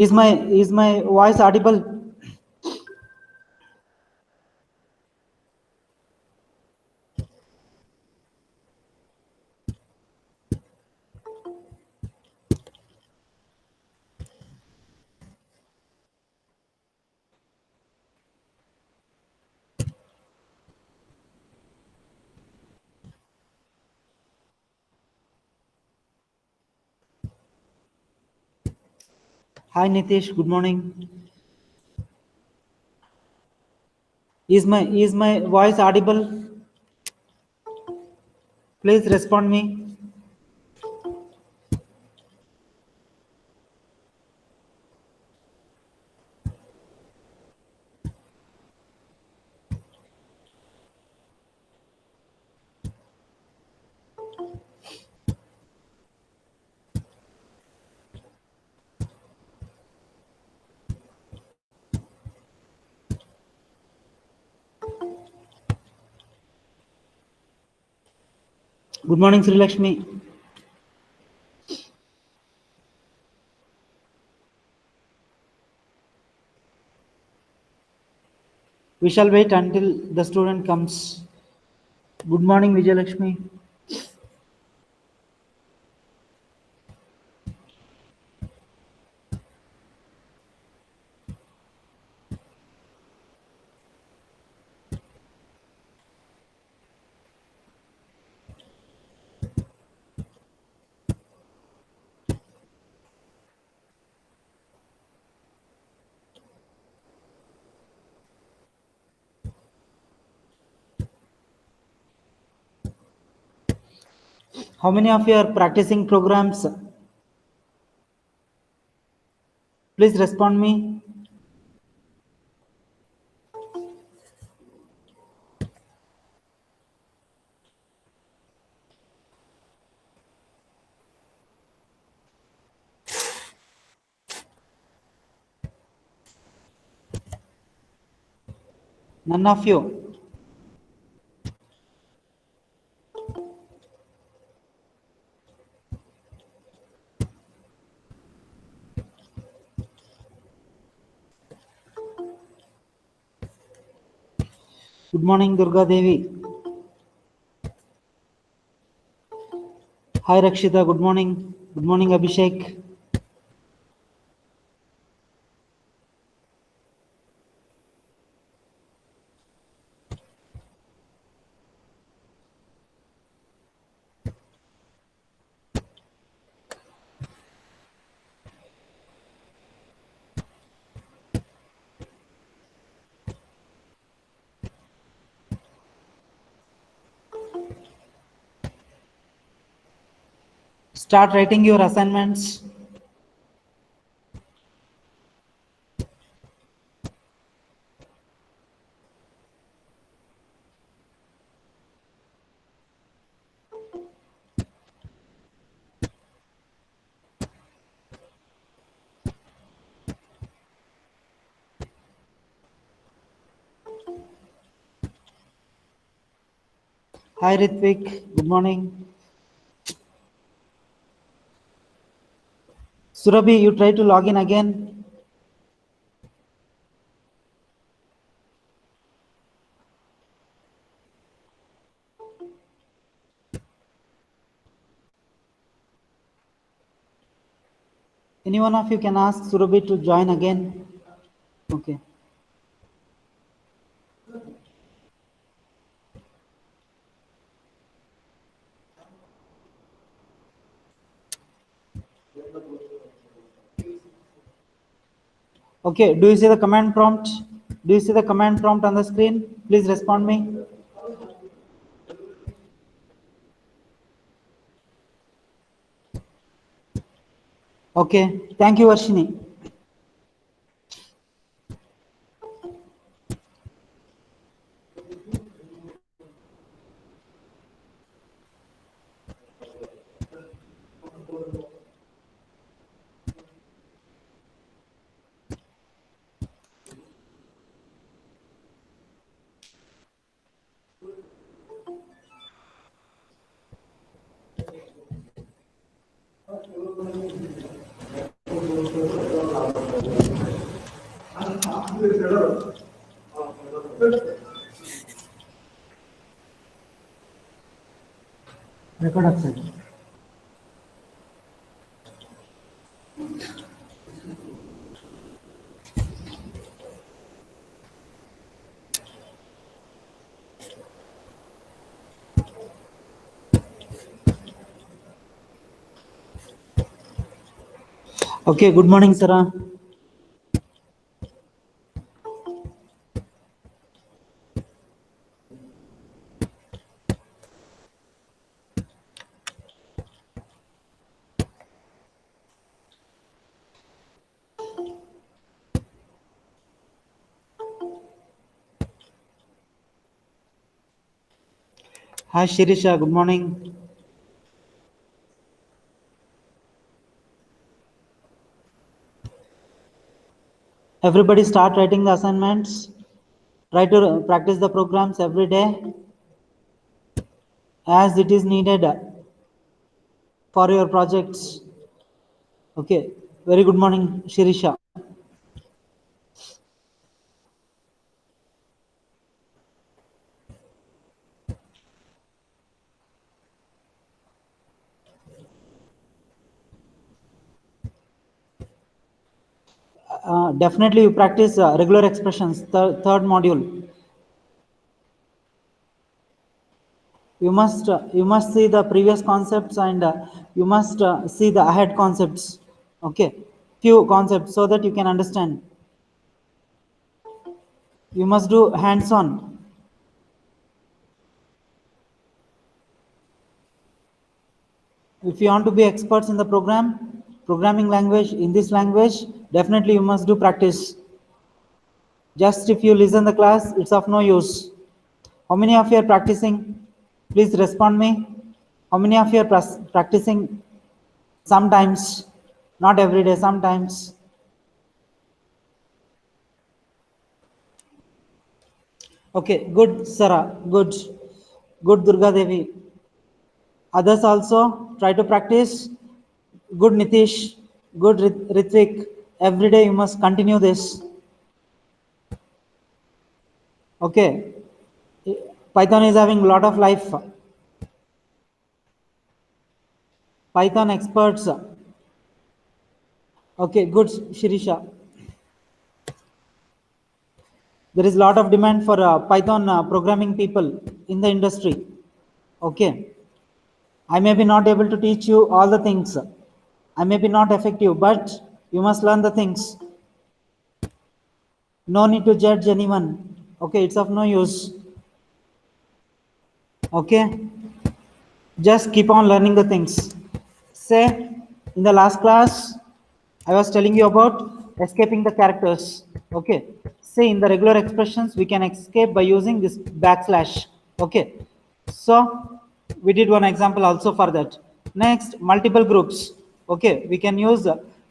Is my voice audible? Hi Nitish, good morning. Is my voice audible? Please respond me. Good morning, Sri Lakshmi. We shall wait until the student comes. Good morning, Vijay Lakshmi. How many of you are practicing programs? Please respond me. None of you. Good morning, Durga Devi. Hi Rakshita, good morning. Good morning, Abhishek. Start writing your assignments. Hi Ritvik, good morning. Surabhi, you try to log in again. Any one of you can ask Surabhi to join again. Okay. Okay, do you see the command prompt? Do you see the command prompt on the screen? Please respond me. Okay, thank you, Varshini. Record ಆಗ್ತದೆ. Okay, good morning, Sarah. Hi, Shirisha. Good morning. Everybody start writing the assignments. Try to practice the programs every day as it is needed for your projects. Okay. Very good morning, Shirisha. Definitely you practice regular expressions, third module. You must see the previous concepts and you must see the ahead concepts. Okay, few concepts so that you can understand. You must do hands-on. If you want to be experts in the programming language, in this language, definitely you must do practice. Just if you listen the class, it's of no use. How many of you are practicing? Please respond me. How many of you are practicing? Sometimes, not every day, sometimes. Okay, good, Sarah. Good. Good, Durga Devi. Others also try to practice. Good, Nitish. Good, Ritvik. Every day you must continue this. Okay. Python is having a lot of life. Python experts. Okay, good, Shirisha. There is a lot of demand for Python programming people in the industry. Okay. I may be not able to teach you all the things. I may be not effective, but you must learn the things. No need to judge anyone. Okay, it's of no use. Okay, just keep on learning the things. Say, in the last class, I was telling you about escaping the characters. Okay, say in the regular expressions, we can escape by using this backslash. Okay, so we did one example also for that. Next, multiple groups. Okay, we can use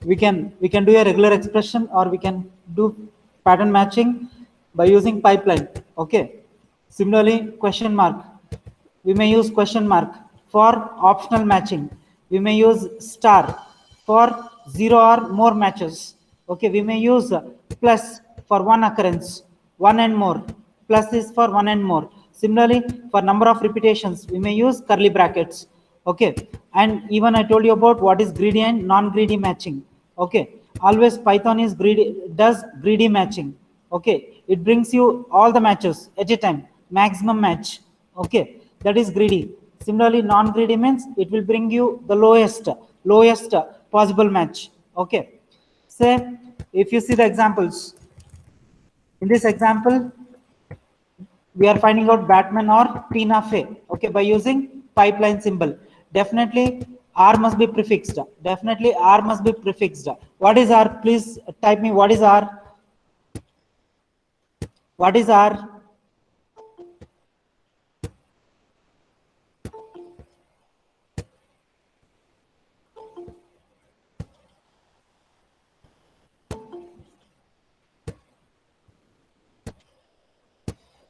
we can do a regular expression or we can do pattern matching by using pipeline. Okay, similarly, question mark. We may use question mark for optional matching. We may use star for 0 or more matches. Okay, we may use plus for one occurrence, one and more. Plus is for one and more. Similarly, for number of repetitions, we may use curly brackets. Okay, and even I told you about what is greedy and non-greedy matching. Okay, always Python is does greedy matching. Okay, it brings you all the matches at a time, maximum match. Okay, that is greedy. Similarly, non-greedy means it will bring you the lowest possible match. Okay, say if you see the examples, in this example we are finding out Batman or Tina Fey. Okay, by using pipeline symbol. Definitely R must be prefixed. Definitely R must be prefixed. What is R? Please type me what is R. What is R?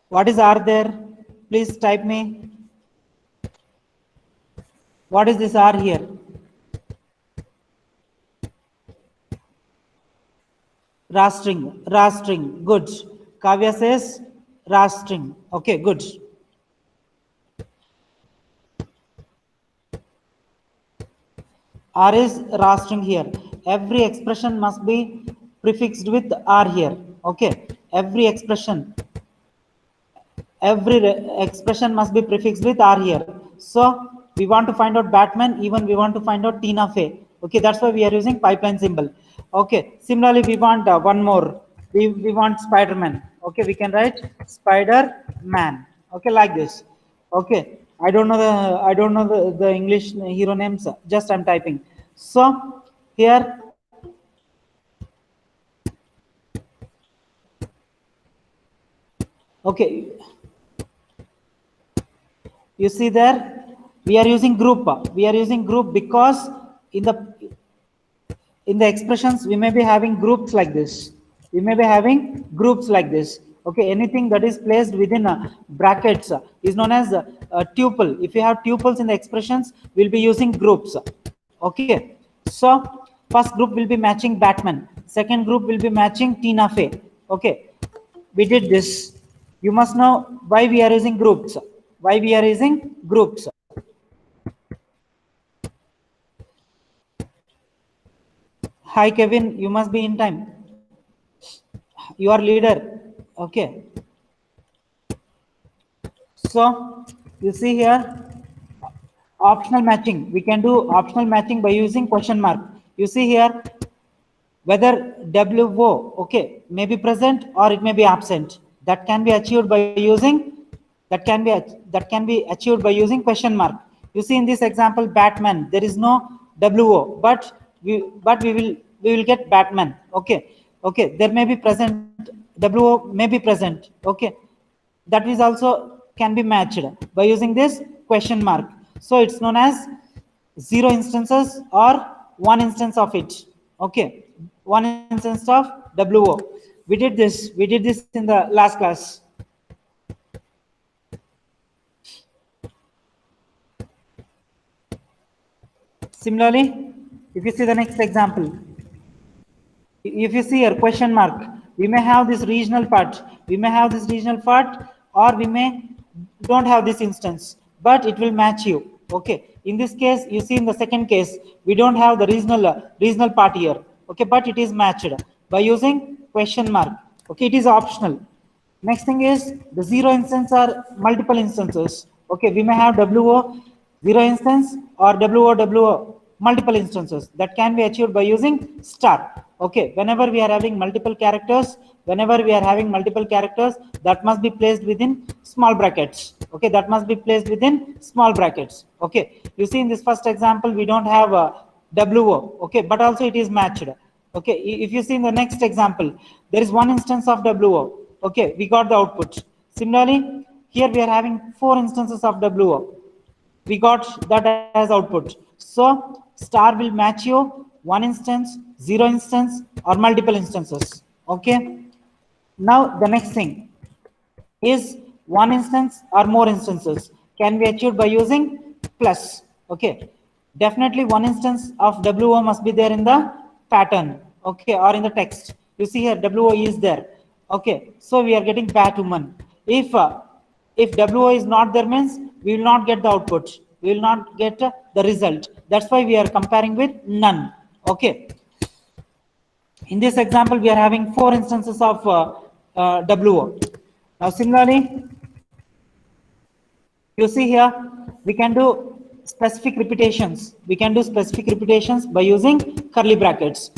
What is R there? Please type me. What is this R here? Rastring, rastring, good. Kavya says rastring. Okay, good. R is rastring here. Every expression must be prefixed with R here. Okay, every expression expression must be prefixed with R here. So we want to find out Batman, even we want to find out Tina Fey. Okay, that's why we are using pipeline symbol. Okay, similarly we want one more. We want Spider-Man. Okay, we can write Spider-Man. Okay, like this. Okay, I don't know the English hero names. Just I'm typing. So here, okay, you see there, we are using group. We are using group because in the expressions we may be having groups like this. We may be having groups like this. Okay, anything that is placed within brackets is known as a tuple. If you have tuples in the expressions, we'll be using groups. Okay, so first group will be matching Batman, second group will be matching Tina Fey. Okay, we did this. You must know why we are using groups. Why we are using groups. Hi Kevin, you must be in time. You are leader. Okay, so you see here, optional matching. We can do optional matching by using question mark. You see here, whether WO, okay, may be present or it may be absent. That can be achieved by using, achieved by using question mark. You see in this example, Batman, there is no WO, but we will get Batman. Okay, okay, there may be present, WO may be present. Okay, that is also can be matched by using this question mark. So it's known as zero instances or one instance of it. Okay, one instance of WO. We did this in the last class. Similarly, if you see the next example, if you see here question mark, we may have this regional part, or we may don't have this instance, but it will match you. Okay, in this case, you see in the second case, we don't have the regional part here. Okay, but it is matched by using question mark. Okay, it is optional. Next thing is the zero instance are multiple instances. Okay, we may have WO zero instance or WO multiple instances. That can be achieved by using star. Okay, whenever we are having multiple characters, that must be placed within small brackets. Okay, that must be placed within small brackets. Okay, you see in this first example, we don't have a WO. Okay, but also it is matched. Okay, if you see in the next example, there is one instance of WO. Okay, we got the output. Similarly, here we are having 4 instances of WO. We got that as output. So star will match you one instance, zero instance, or multiple instances. Okay. Now the next thing is one instance or more instances can be achieved by using plus. Okay, definitely one instance of WO must be there in the pattern. Okay, or in the text. You see here WO is there. Okay, so we are getting Batwoman. If WO is not there, means we will not get the output, we will not get the result. That's why we are comparing with none. Okay, in this example, we are having 4 instances of WO. Now, similarly, you see here, we can do specific repetitions. We can do specific repetitions by using curly brackets.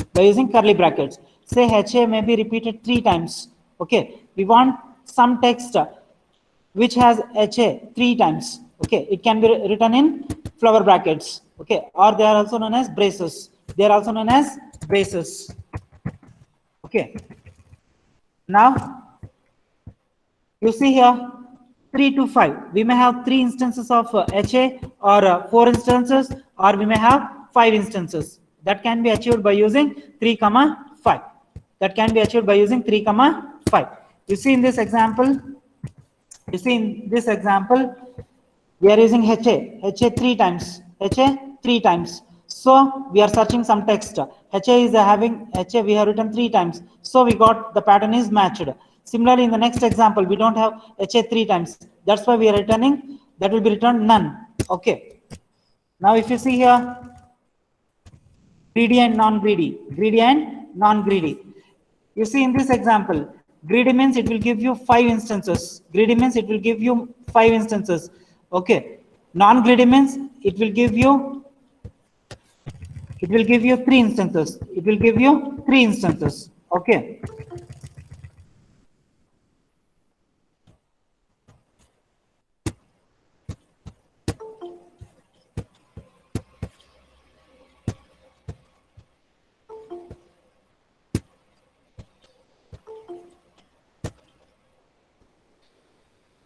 Say HA may be repeated 3 times. Okay, we want some text which has HA 3 times. Okay, it can be written in flower brackets. Okay, or they are also known as braces. Okay, now you see here 3 to 5. We may have 3 instances of HA or 4 instances, or we may have 5 instances. That can be achieved by using 3, 5. You see in this example, we are using HA 3 times. So we are searching some text. HA is having HA, we have written 3 times. So we got the pattern is matched. Similarly, in the next example, we don't have HA 3 times. That's why we are returning, that will be returned none. Okay. Now if you see here, greedy and non-greedy, greedy and non-greedy. You see in this example, greedy means it will give you 5 instances. Greedy means it will give you 5 instances. Okay. Non-greedy means it will give you 3 instances. It will give you 3 instances. Okay.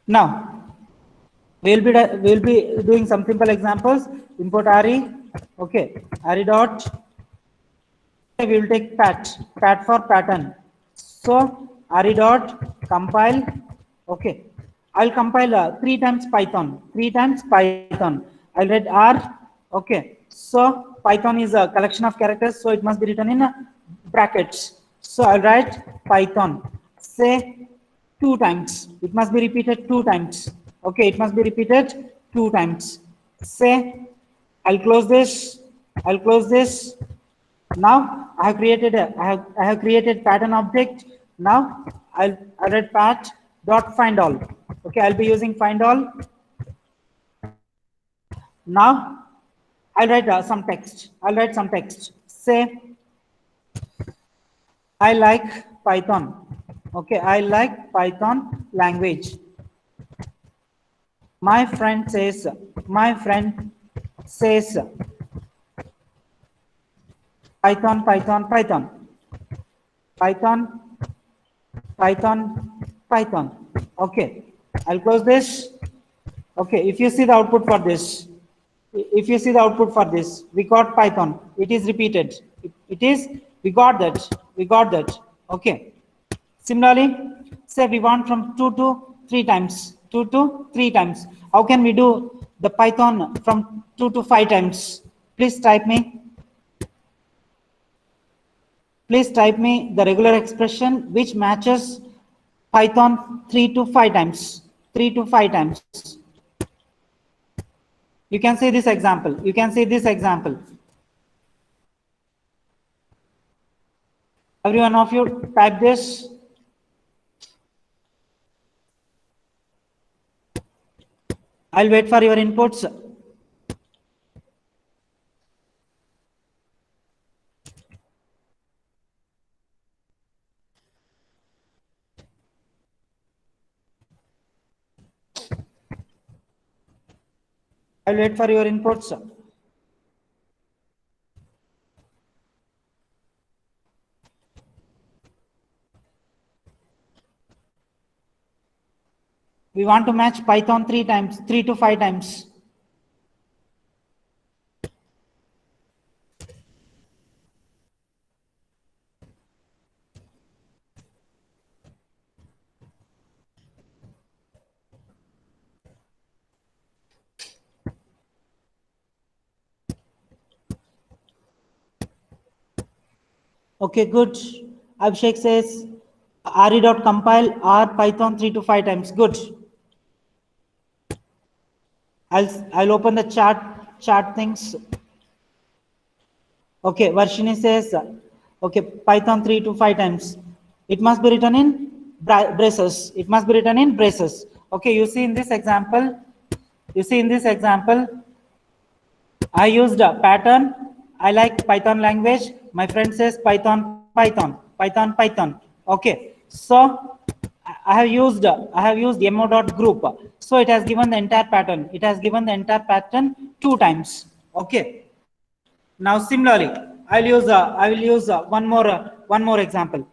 Now we'll be doing some simple examples. Import RE. Okay. RE dot. We will take pat for pattern. So RE dot compile. Okay. I'll compile 3 times Python. 3 times Python. I'll write R. Okay. So Python is a collection of characters. So it must be written in brackets. So I'll write Python. Say 2 times. It must be repeated 2 times. Okay. It must be repeated 2 times. Say I'll close this. I'll close this. Now I have created pattern object. Now I'll write pat dot find all. Okay, I'll be using find all. Now I'll write some text. I'll write some text. Say I like Python. Okay, I like Python language. My friend says Python, Python, Python, Python, Python, Python. Okay, I'll close this. Okay, if you see the output for this, we got Python. It is repeated. We got that. Okay. Similarly, say we want from 2 to 3 times. 2 to 3 times. How can we do the Python from 2 to 5 times? Please type me the regular expression which matches Python 3 to 5 times. 3 to 5 times. You can see this example. Every one of you type this. I'll wait for your inputs. I'll wait for your inputs. We want to match Python 3 times, 3 to 5 times. Okay, good. Abhishek says re.compile R Python 3 to 5 times. Good. I'll open the chart things. Okay, Varshini says okay, Python 3 to 5 times. It must be written in braces. Okay, you see in this example, I used a pattern. I like Python language. My friend says Python. Okay, so I have used mo.group. So it has given the entire pattern. 2 times. Okay. Now similarly, I will use one more example.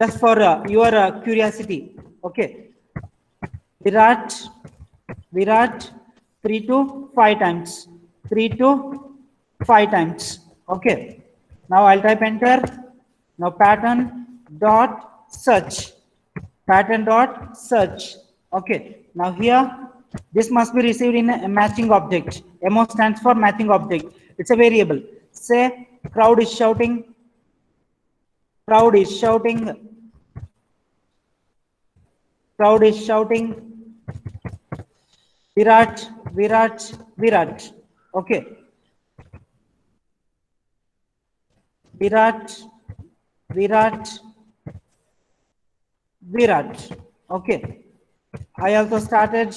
Just for your curiosity. Okay. Virat 3 to 5 times. Okay. Now I'll type enter. Now pattern dot search. pattern dot search. Okay, now here this must be received in a matching object. MO stands for matching object. It's a variable. Say crowd is shouting, crowd is shouting, crowd is shouting, Virat, Virat, Virat. Okay, Virat, Virat, Virat. Okay, I also started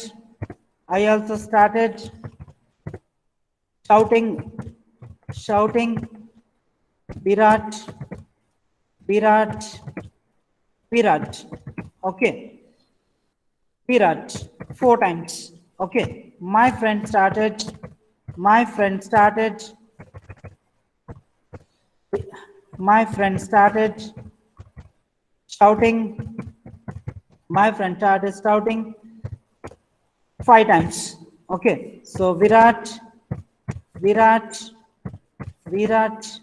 shouting Virat, Virat, Virat. Okay, Virat 4 times. Okay, my friend started shouting, my friend started shouting 5 times. Okay, so Virat, Virat, Virat,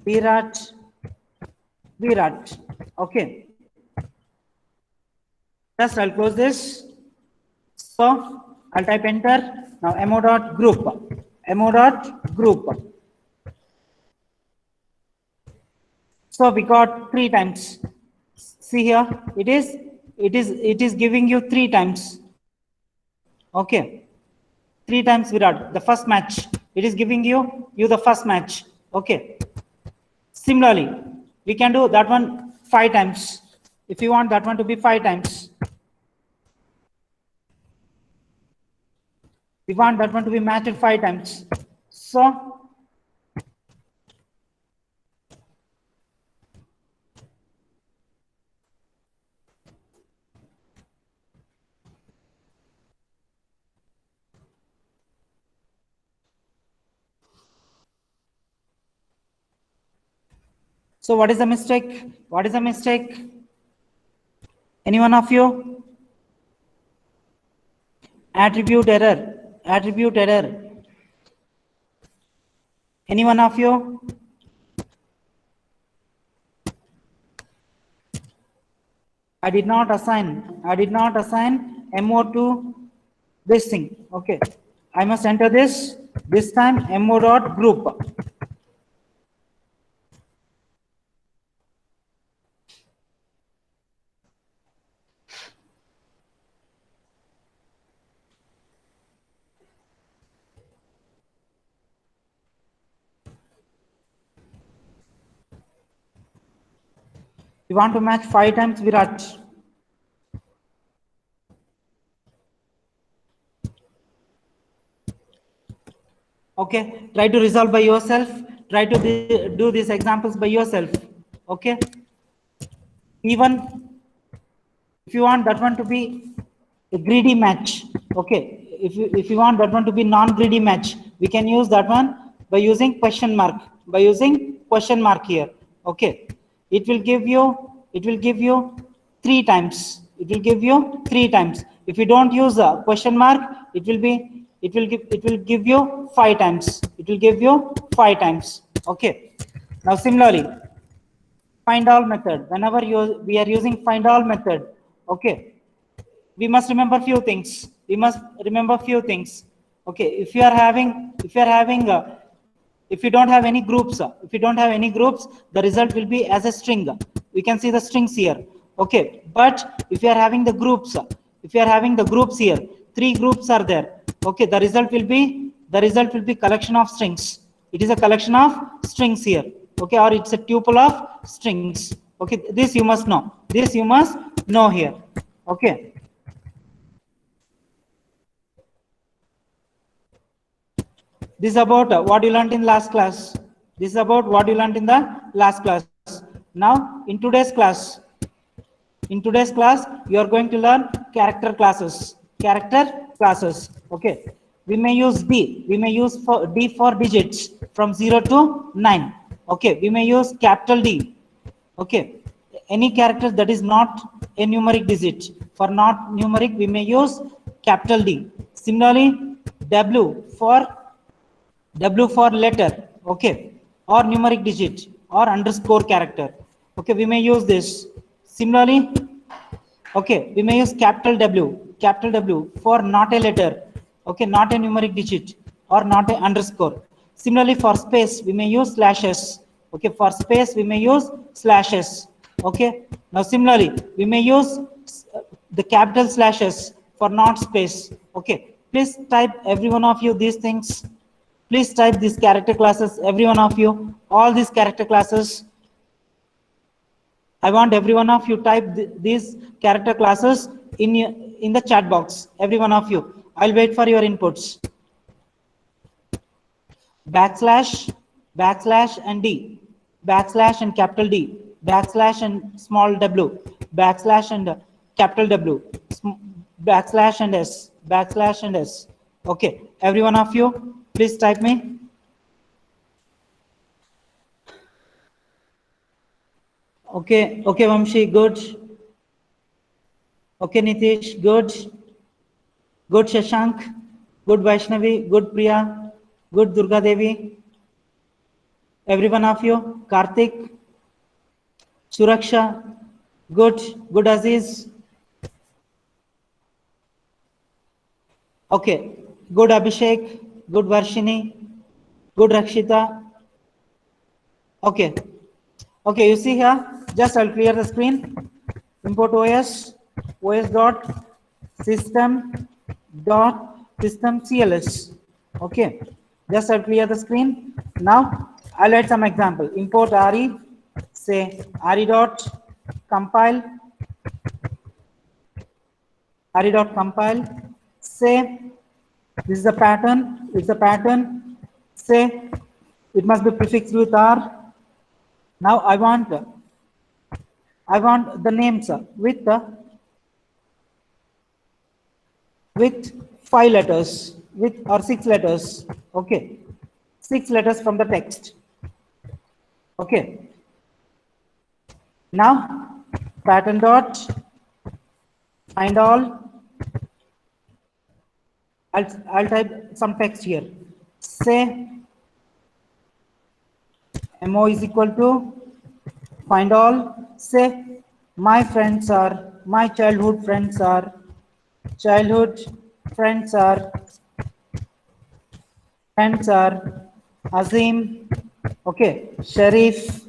Virat, Virat. Okay, just I'll close this. So I'll type enter. Now mo dot group, mo dot group. So we got 3 times. See here, it is giving you 3 times. Okay, 3 times Virat, the first match. It is giving you the first match. Okay. Similarly, we can do that one 5 times. If you want that one to be 5 times, we want that one to be matched 5 times. So what is the mistake? What is the mistake? Any one of you? Attribute error. Attribute error. Any one of you? I did not assign MO to this thing. Okay, I must enter this time MO dot group. We want to match 5 times Virat. Okay, try to resolve by yourself. Try to do these examples by yourself. Okay, even if you want that one to be a greedy match, okay, if you want that one to be non-greedy match, we can use that one by using question mark, here. Okay, it will give you 3 times. It will give you 3 times. If you don't use a question mark, it will give you 5 times. It will give you 5 times. Okay, now similarly, find all method. Whenever we are using find all method, okay, we must remember few things. Okay, if you don't have any groups, the result will be as a string. We can see the strings here. Okay, but if you are having the groups, here, 3 groups are there. Okay, the result will be collection of strings. It is a collection of strings here. Okay, or it's a tuple of strings. Okay, this you must know. Here. Okay. This is about what you learned in last class. Now, in today's class, you are going to learn character classes. Okay. We may use D. D for digits from 0 to 9. Okay. We may use capital D. Okay. Any character that is not a numeric digit. For not numeric, we may use capital D. Similarly, W for letter, okay, or numeric digit or underscore character. Okay, we may use this. Similarly, Okay, we may use capital W for not a letter, okay, not a numeric digit or not a underscore. Similarly, for space, we may use slashes. Okay, for space, we may use slashes. Okay, now similarly, we may use the capital slashes for not space. Okay, please type every one of you these things. Please type these character classes, every one of you, all these character classes. I want every one of you type these character classes in the chat box. Every one of you. I'll wait for your inputs. Backslash, backslash and D, backslash and capital D, backslash and small w, backslash and capital W, backslash and S, backslash and S. Okay, every one of you, please type me. Okay, okay, Vamshi, good. Okay, Nitish, good. Good, Shashank. Good, Vaishnavi. Good, Priya. Good, Durga Devi. Every one of you. Karthik. Suraksha. Good. Good, Aziz. Okay. Good, Abhishek. Good, Varshini. Good, Rakshita. Okay. Okay, you see here. Just I'll clear the screen. Import OS. OS dot system dot system CLS. Okay, just I'll clear the screen. Now I'll add some example. Import RE, say RE dot compile, RE dot compile, say this is a pattern, it's a pattern, say it must be prefixed with R. Now I want the names with 5 letters, with or 6 letters. Okay, 6 letters from the text. Okay, now pattern dot find all. I'll type some text here. Say mo is equal to find all. Say my friends are, my childhood friends are Azim, okay, Sharif,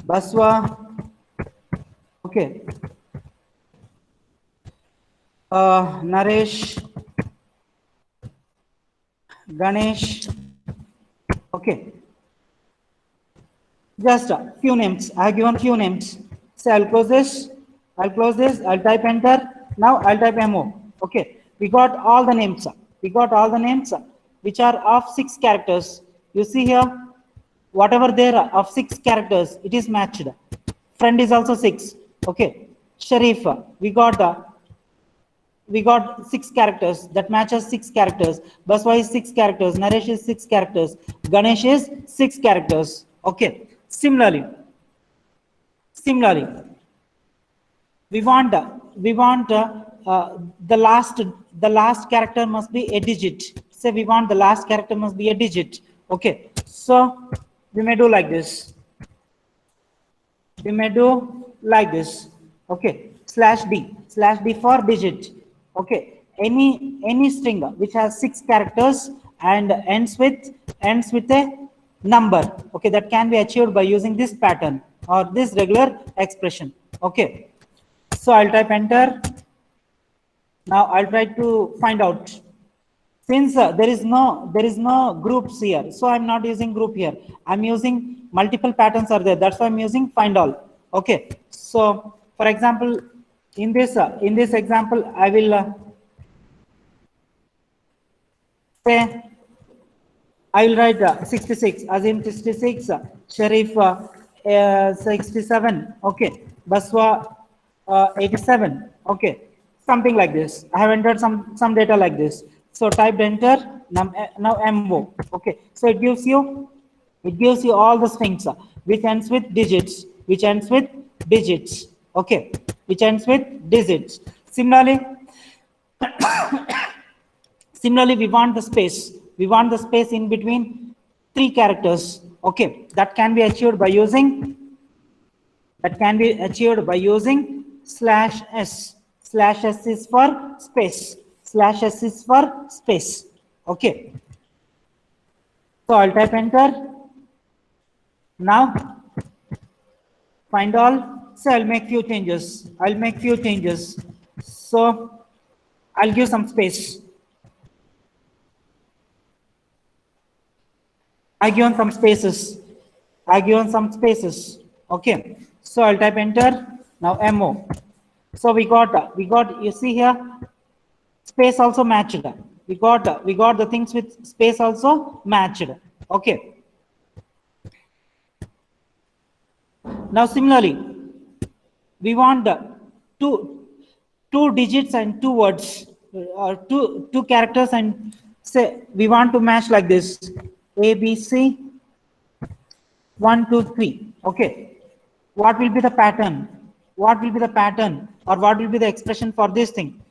Baswa, okay, Naresh, Ganesh, okay. Just a few names. I have given few names. So I'll close this. I'll type enter. Now I'll type MO. Okay. We got all the names. Which are of 6 characters. You see here, whatever there are of 6 characters, it is matched. Friend is also 6. Okay. Sharif, we got 6 characters that matches 6 characters. Baswa is 6 characters. Naresh is 6 characters. Ganesh is 6 characters. Okay. Similarly, we want the last character must be a digit. Say we want the last character must be a digit. Okay. So we may do like this. Okay. /D for digit. Okay, any string which has 6 characters and ends with a number. Okay, that can be achieved by using this pattern or this regular expression. Okay, so I'll type enter. Now I'll try to find out. Since there is no groups here, so I'm not using group here. I'm using multiple patterns are there. That's why I'm using find all. Okay, so for example, in this example, I will say I will write 66, Azim 66, Sharif 67, okay, Baswa 87, okay, something like this. I have entered some data like this. So typed enter. Now MO. Okay, so it gives you all the strings which ends with digits. Okay, which ends with digits. Similarly, we want the space. We want the space in between 3 characters. Okay, that can be achieved by using that can be achieved by using slash s. Slash s is for space. Slash s is for space. Okay. So I'll type enter. Now find all. So I'll make few changes. So I'll give some space. I given some spaces. Okay. So I'll type enter. Now MO. So we got you see here space also matched. We got the things with space also matched. Okay. Now similarly, we want two digits and two words, or two characters, and say we want to match like this: A, B, C, 1, 2, 3. Okay. What will be the pattern? Or what will be the expression for this thing?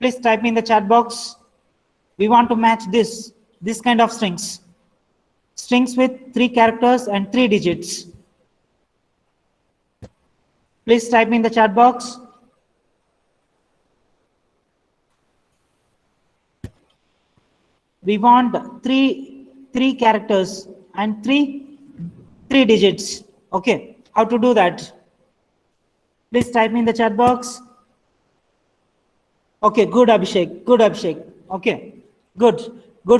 Please type in the chat box. We want to match this kind of strings with 3 characters and 3 digits. Please type in the chat box. We want three characters and three digits. Okay, how to do that? Please type in the chat box. Okay, good Abhishek. Okay, good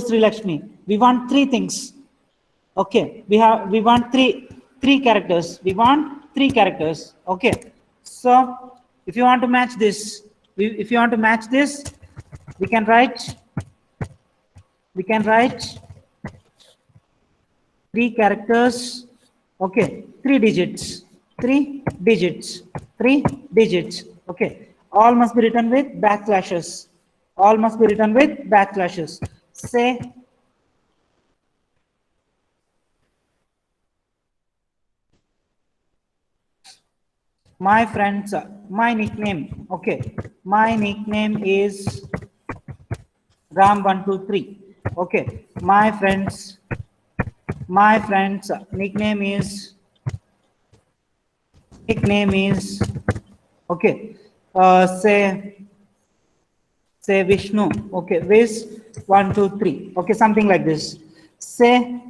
Sri Lakshmi. We want 3 things. Okay, we want three characters. Okay, so if you want to match this, we can write 3 characters. Okay, 3 digits. Okay, all must be written with backslashes. Say my friends, my nickname. Okay, my nickname is Ram123. Okay, my friends nickname is okay, say Vishnu. Okay, Vish123. Okay, something like this. Say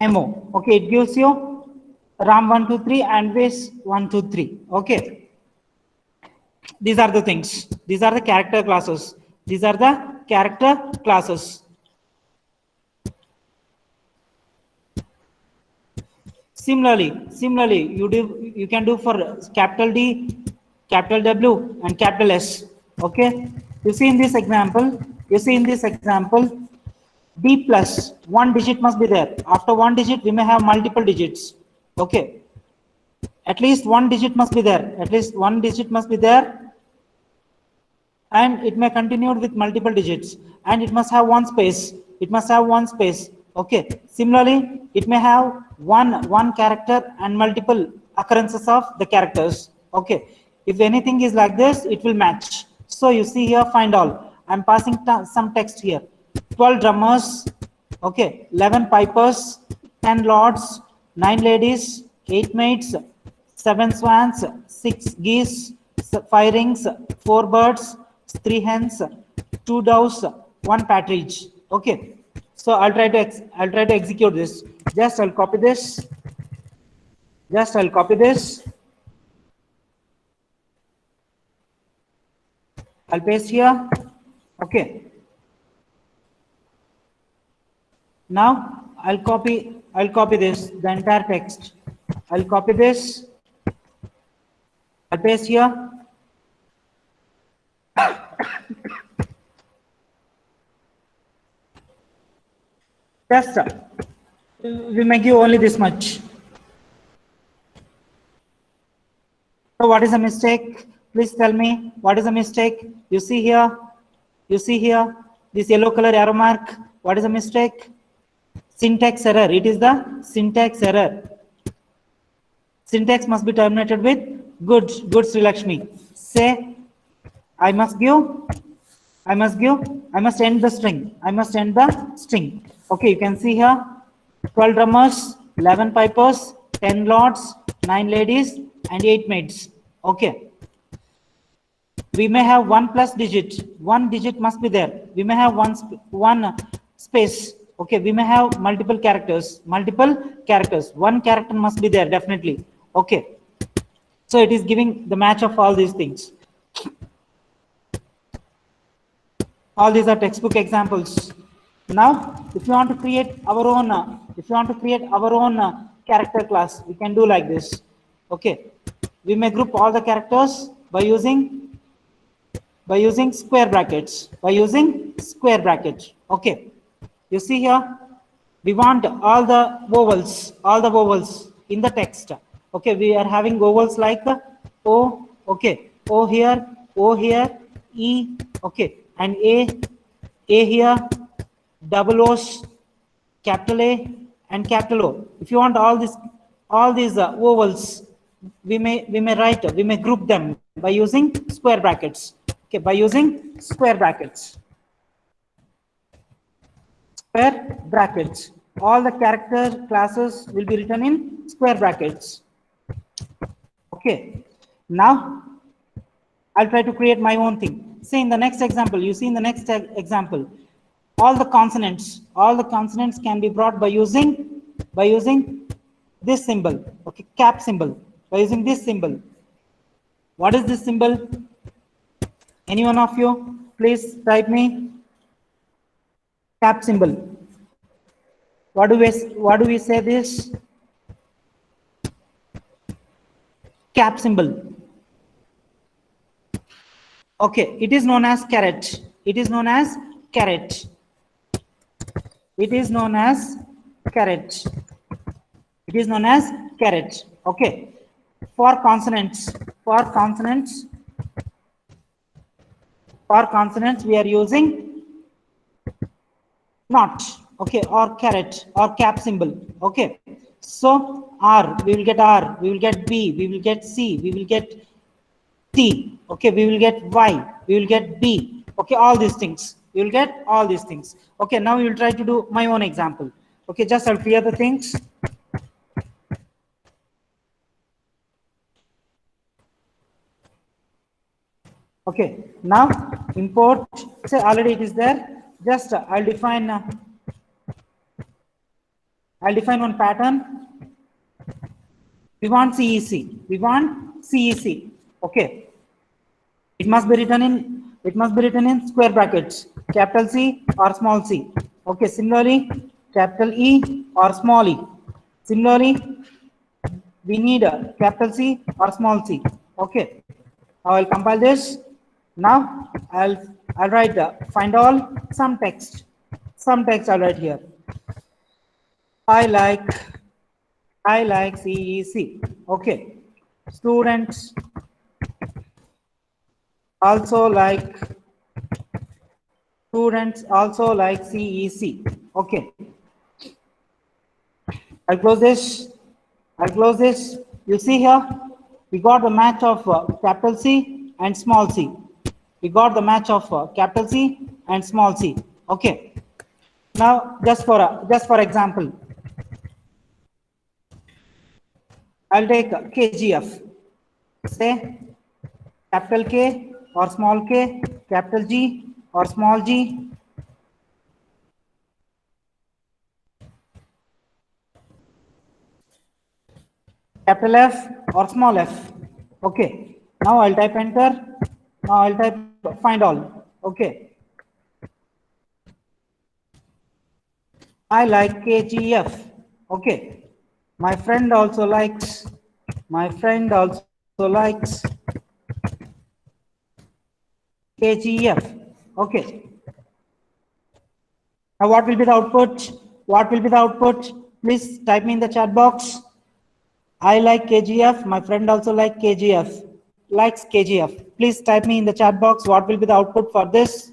MO. Okay, it gives you Ram123 and Vish123. Okay, these are the things. These are the character classes. Similarly, you can do for capital D, capital W, and capital S. Okay, you see in this example, D plus 1 digit must be there. After 1 digit, we may have multiple digits. Okay, at least 1 digit must be there. And it may continue with multiple digits, and it must have one space. Okay, similarly, it may have one character and multiple occurrences of the characters. Okay, if anything is like this, it will match. So you see here, find all. I'm passing some text here. 12 drummers. Okay, 11 pipers, 10 lords, 9 ladies, 8 maids, 7 swans, 6 geese, 5 rings, 4 birds, 3 hens, 2 doves, 1 partridge. Okay, so I'll try to execute this. Just I'll copy this. I'll paste here. Okay. Now I'll copy this, the entire text. I'll copy this. I'll paste here. Just we may give only this much. So what is the mistake? Please tell me what is the mistake. You see here this yellow color arrow mark. What is the mistake? Syntax error. It is the syntax error. Syntax must be terminated with good Sri Lakshmi. Say I must end the string. Okay, you can see here 12 drummers, 11 pipers, 10 lords, 9 ladies, and 8 maids. Okay. We may have one plus digit. One digit must be there. We may have one space. Okay. We may have multiple characters. Multiple characters. One character must be there definitely. Okay. So it is giving the match of all these things. All these are textbook examples. Now, if you want to create our own, character class, we can do like this. Okay, we may group all the characters by using square brackets. Okay, you see here, we want all the vowels in the text. Okay, we are having vowels like O. Okay, O here, E. Okay, and A here, double O's, capital A, and capital O. If you want all these vowels, we may group them by using square brackets. Okay, by using square brackets. Square brackets. All the character classes will be written in square brackets. Okay. Now, I'll try to create my own thing. See in the next example, all the consonants can be brought by using this symbol. Okay, cap symbol. By using this symbol. What is this symbol? Any one of you, please type me. Cap symbol. What do we say this? Cap symbol. Okay, it is known as caret. It is known as caret. Okay. For consonants, we are using not. Okay, or caret or cap symbol. Okay. So R, we will get R, we will get B, we will get C, we will get T. Okay, we will get Y, we will get B. Okay, all these things. You will get all these things. Okay, now we will try to do my own example. Okay, just I'll clear the things. Okay, now import. Say already it is there. Just I'll define one pattern. We want CEC. Okay. It must be written in square brackets, capital C or small c. Okay, similarly, capital E or small e. Similarly, we need a capital C or small c. Okay, I will compile this. Now I'll write find all some text. I'll write here. I like CEC. Okay, students also like CEC. Okay, I'll close this. You see here, we got the match of capital C and small c. Okay. Now, just for example, I'll take KGF. Say capital K or small k, capital G or small g. Capital F or small f. Okay. Now I'll type enter. Now I'll type find all. Okay. I like KGF. Okay. My friend also likes. KGF. Okay. Now what will be the output? Please type me in the chat box. I like KGF. My friend also likes KGF. Please type me in the chat box. What will be the output for this?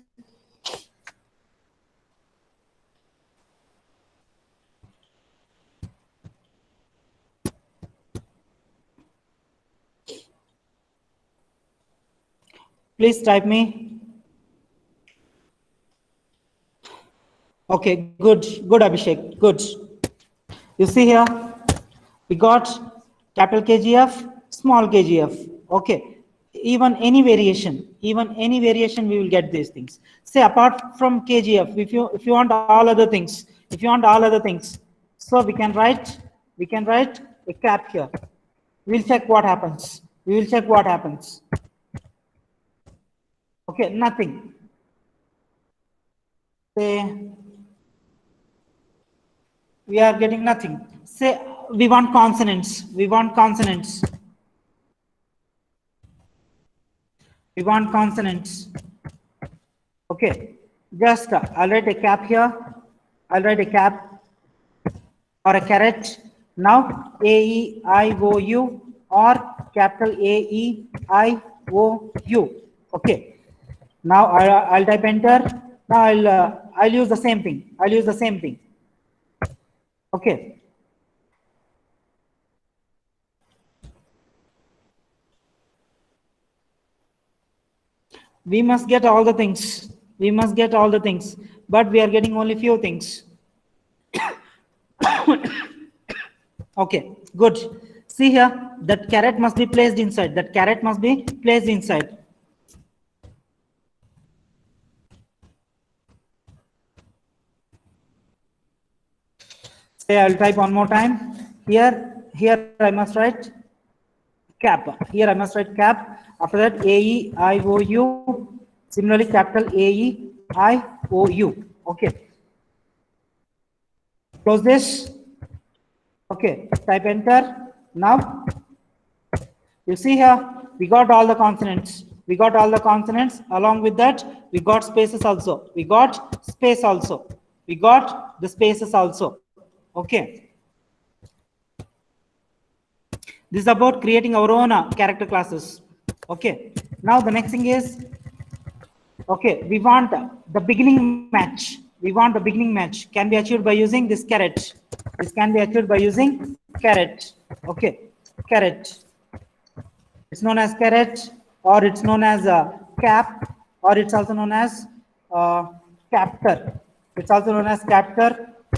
Please type me. Okay, good Abhishek, good. You see here, We got capital KGF, small KGF. Okay. Even any variation, we will get these things. Say apart from KGF, if you want all other things, so we can write a cap here. We'll check what happens. Okay, nothing. Say we are getting nothing. Say we want consonants. Okay, just I'll write a cap here. I'll write a cap or a caret. Now A E I O U or capital A E I O U. Okay. Now I'll type enter. Now I'll use the same thing. Okay. We must get all the things. But we are getting only few things. Okay, good. See here, that caret must be placed inside. Say I'll type one more time. Here I must write cap. After that A E I O U. Similarly, capital A E I O U. Okay. Close this. Okay. Type enter. Now you see here we got all the consonants. Along with that, we got spaces also. We got the spaces also. Okay. This is about creating our own character classes. Okay. Now the next thing is, okay, we want the beginning match. Can be achieved by using this caret. Okay. Caret. It's known as caret, or it's known as cap, or it's also known as captor.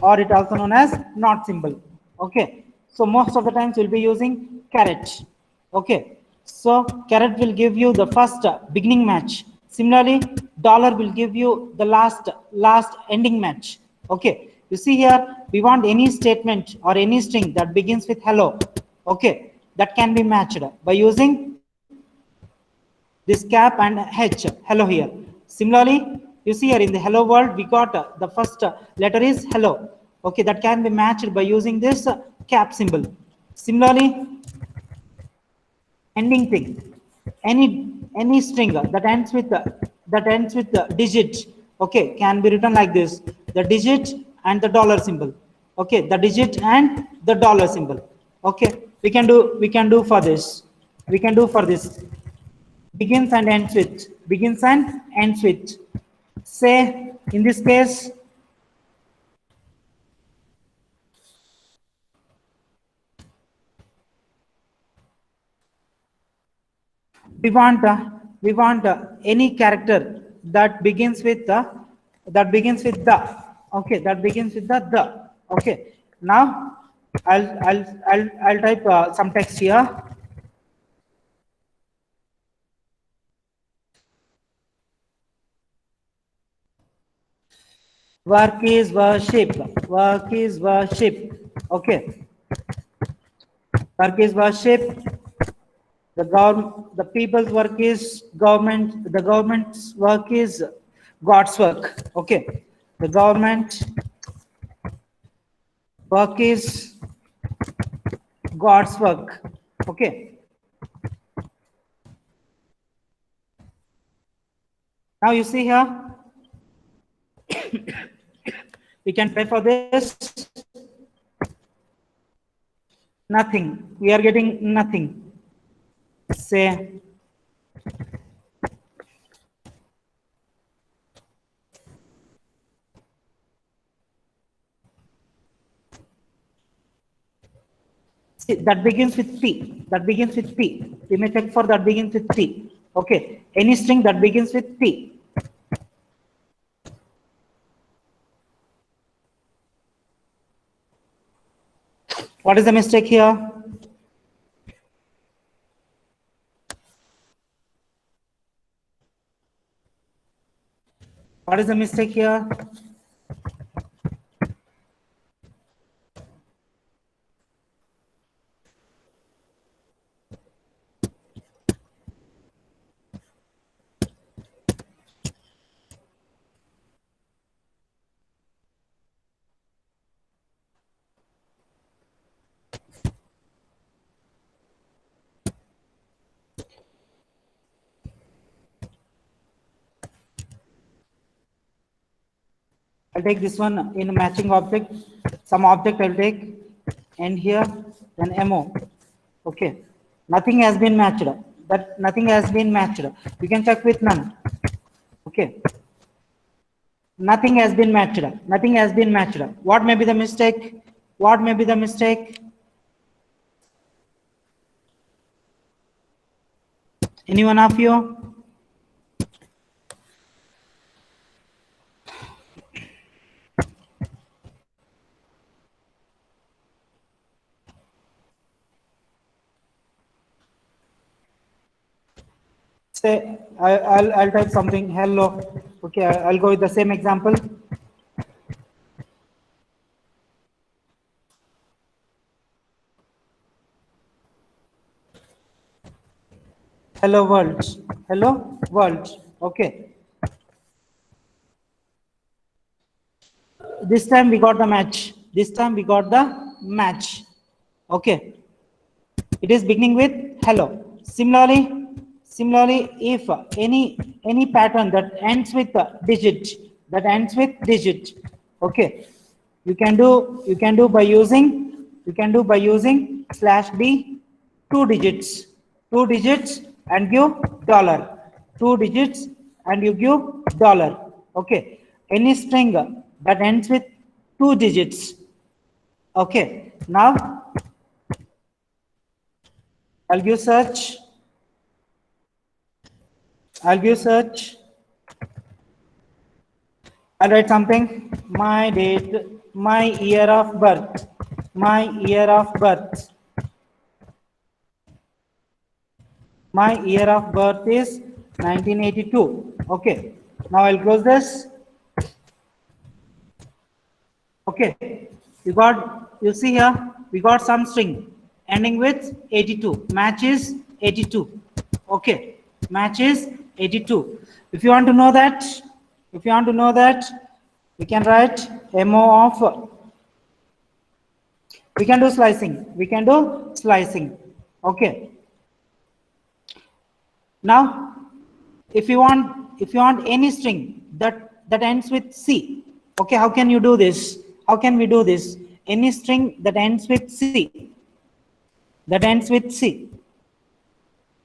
Or it's also known as not symbol. Okay. So most of the times we'll be using caret. Okay. So caret will give you the first beginning match. Similarly, dollar will give you the last ending match. Okay. You see here, we want any statement or any string that begins with hello. Okay. That can be matched by using this cap and H, hello here. Similarly, you see here in the hello world, we got the first letter is hello. Okay, that can be matched by using this cap symbol. Similarly, ending thing, any string that ends with the digit, okay, can be written like this: the digit and the dollar symbol. Okay, the digit and the dollar symbol. Okay, we can do for this. Begins and ends with. Say in this case, we want any character that begins with the. Okay, the. Okay, now I'll type some text here. Work is worship. Okay. Work is worship. The people's work is government. The government's work is God's work. Okay. The government work is God's work. Okay. Now you see here, we can try for this. Nothing. We are getting nothing. Say that begins with P. We may check for that begins with P. Okay. Any string that begins with P. What is the mistake here? What is the mistake here? I'll take this one in matching object. Some object I'll take, and here then MO. Okay. Nothing has been matched. That nothing has been matched. You can check with none. Okay. Nothing has been matched. Nothing has been matched. What may be the mistake? What may be the mistake? Any one of you? Say, I'll type something, hello. Okay, I'll go with the same example. Hello world. Hello world. Okay. This time we got the match. This time we got the match. Okay. It is beginning with hello. Similarly, if any pattern that ends with a digit, okay, you can do by using slash b, two digits and give dollar, two digits and you give dollar. Okay, any string that ends with two digits. Okay, now I'll give search. I'll write something. My date, my year of birth. My year of birth is 1982. Okay. Now I'll close this. Okay. You see here, we got some string ending with 82. Match is 82. Okay. Match is 82. If you want to know that, we can write MO of, we can do slicing. Okay. Now, if you want any string that ends with C, okay, how can you do this? How can we do this? Any string that ends with C,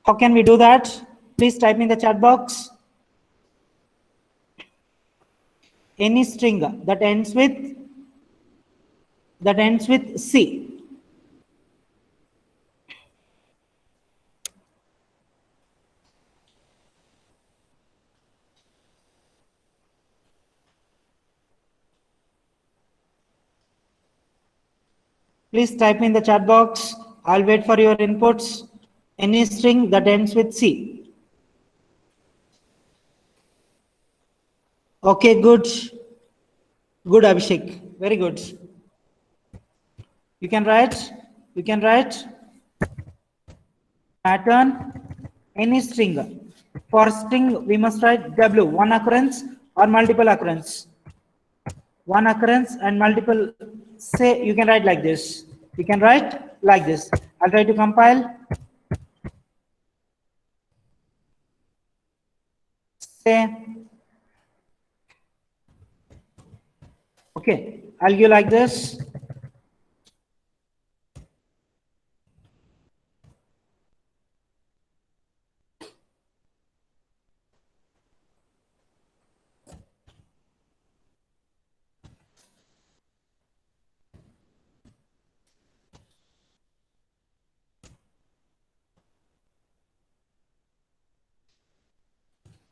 how can we do that? Please type in the chat box. Any string that ends with C. Please type in the chat box. I'll wait for your inputs. Any string that ends with C. Okay, good. Good, Abhishek. Very good. You can write pattern, any string. For string, we must write W, one occurrence or multiple occurrence. One occurrence and multiple. Say, you can write like this. You can write like this. I'll try to compile. Say, okay, I'll give like this.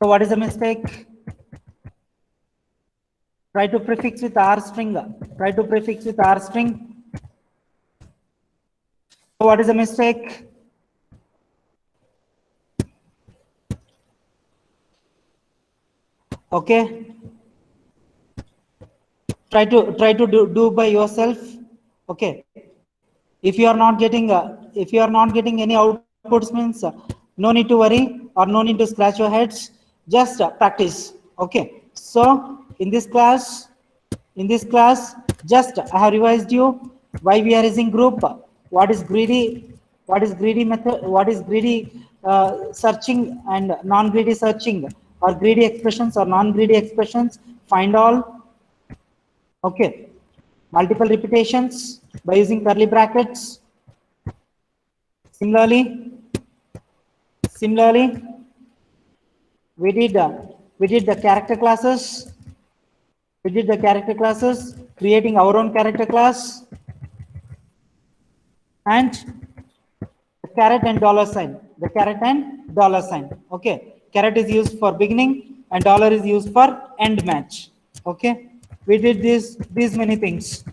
So what is the mistake? Try to prefix with R string. So what is the mistake? Okay, try to do by yourself. Okay, if you are not getting any outputs means no need to worry or no need to scratch your heads, just practice. Okay, so in this class in this class just I have revised you why we are using group, what is greedy method, what is greedy searching and non greedy searching, or greedy expressions or non greedy expressions, find all. Okay, multiple repetitions by using curly brackets. Similarly, we did the character classes. We did the character classes, creating our own character class, and the caret and dollar sign. The caret and dollar sign. Okay, caret is used for beginning, and dollar is used for end match. Okay, we did these many things.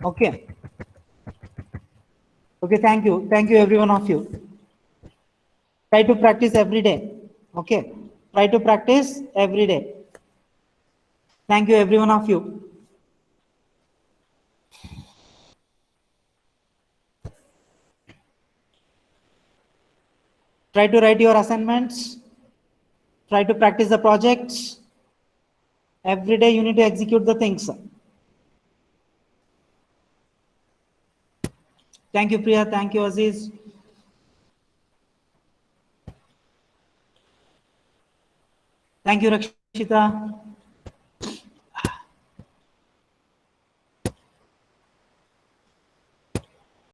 Okay. Okay, thank you every one of you. Try to practice every day. Okay, try to practice every day. Thank you every one of you. Try to write your assignments. Try to practice the projects. Every day you need to execute the things. Thank you, Priya. Thank you, Aziz. Thank you, Rakshita.